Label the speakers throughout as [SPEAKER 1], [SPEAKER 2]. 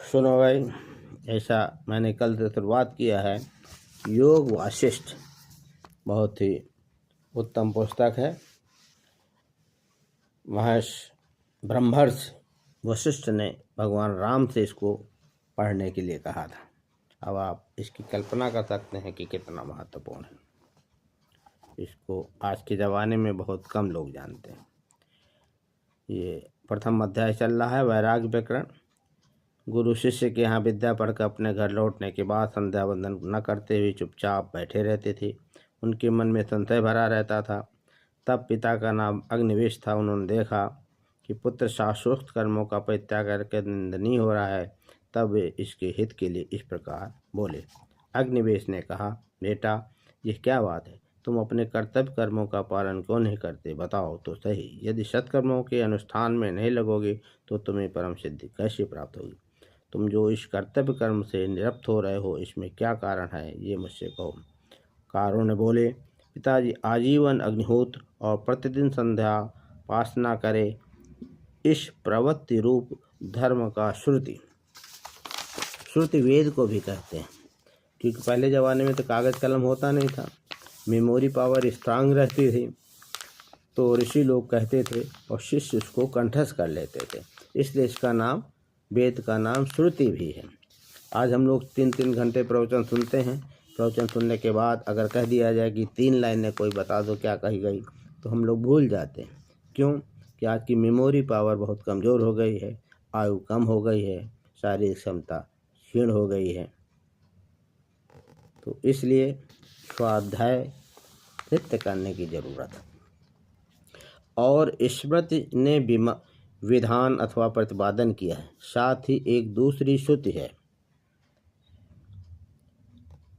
[SPEAKER 1] सुनो भाई, ऐसा मैंने कल से शुरुआत किया है। योग वासिष्ठ बहुत ही उत्तम पुस्तक है। महर्षि ब्रह्मर्षि वशिष्ठ ने भगवान राम से इसको पढ़ने के लिए कहा था। अब आप इसकी कल्पना कर सकते हैं कि कितना महत्वपूर्ण है। इसको आज के ज़माने में बहुत कम लोग जानते हैं। ये प्रथम अध्याय चल रहा है, वैराग्य प्रकरण। गुरु शिष्य के यहाँ विद्या पढ़कर अपने घर लौटने के बाद संध्या वंदन न करते हुए चुपचाप बैठे रहते थे। उनके मन में संशय भरा रहता था। तब पिता का नाम अग्निवेश था। उन्होंने देखा कि पुत्र शास्त्रोक्त कर्मों का परित्याग करके निंदनीय हो रहा है। तब वे इसके हित के लिए इस प्रकार बोले। अग्निवेश ने कहा, बेटा, ये क्या बात है? तुम अपने कर्तव्य कर्मों का पालन क्यों नहीं करते? बताओ तो सही। यदि सत्कर्मों के अनुष्ठान में नहीं लगोगे तो तुम्हें परम सिद्धि कैसे प्राप्त होगी? तुम जो इस कर्तव्य कर्म से निरस्त हो रहे हो, इसमें क्या कारण है, ये मुझसे कहो। कारुण्य ने बोले, पिताजी, आजीवन अग्निहोत्र और प्रतिदिन संध्या उपासना करे, इस प्रवृत्ति रूप धर्म का श्रुति वेद को भी कहते हैं। क्योंकि पहले ज़माने में तो कागज़ कलम होता नहीं था, मेमोरी पावर स्ट्रांग रहती थी, तो ऋषि लोग कहते थे और शिष्य उसको कंठस्थ कर लेते थे। इसलिए इसका नाम, वेद का नाम श्रुति भी है। आज हम लोग 3-3 घंटे प्रवचन सुनते हैं। प्रवचन सुनने के बाद अगर कह दिया जाए कि 3 लाइनें कोई बता दो क्या कही गई, तो हम लोग भूल जाते हैं। क्यों? कि आज की मेमोरी पावर बहुत कमज़ोर हो गई है, आयु कम हो गई है, शारीरिक क्षमता क्षीण हो गई है। तो इसलिए स्वाध्याय नित्य करने की ज़रूरत है। और स्मृति ने विधान अथवा प्रतिपादन किया है। साथ ही एक दूसरी श्रुति है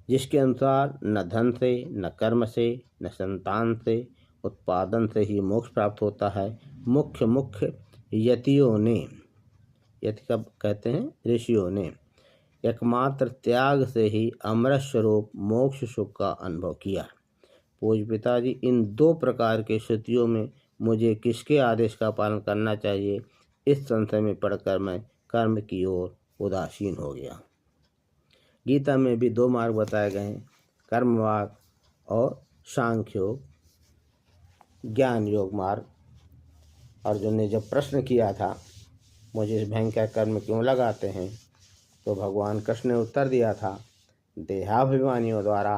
[SPEAKER 1] जिसके अनुसार न धन से, न कर्म से, न संतान से, उत्पादन से ही मोक्ष प्राप्त होता है। मुख्य यतियों ने, यति कब कहते हैं? ऋषियों ने एकमात्र त्याग से ही अमृत स्वरूप मोक्ष सुख का अनुभव किया। पूज्य पिताजी, इन 2 प्रकार के श्रुतियों में मुझे किसके आदेश का पालन करना चाहिए, इस संशय में पड़कर मैं कर्म की ओर उदासीन हो गया। गीता में भी 2 मार्ग बताए गए हैं, कर्म मार्ग और सांख्य योग, ज्ञान योग मार्ग। अर्जुन ने जब प्रश्न किया था, मुझे इस भयंकर कर्म क्यों लगाते हैं, तो भगवान कृष्ण ने उत्तर दिया था, देहाभिमानियों द्वारा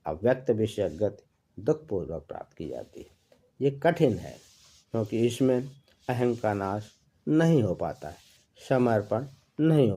[SPEAKER 1] अव्यक्त विषय गति दुखपूर्वक प्राप्त की जाती है। ये कठिन है क्योंकि इसमें अहंकार नाश नहीं हो पाता है, समर्पण नहीं हो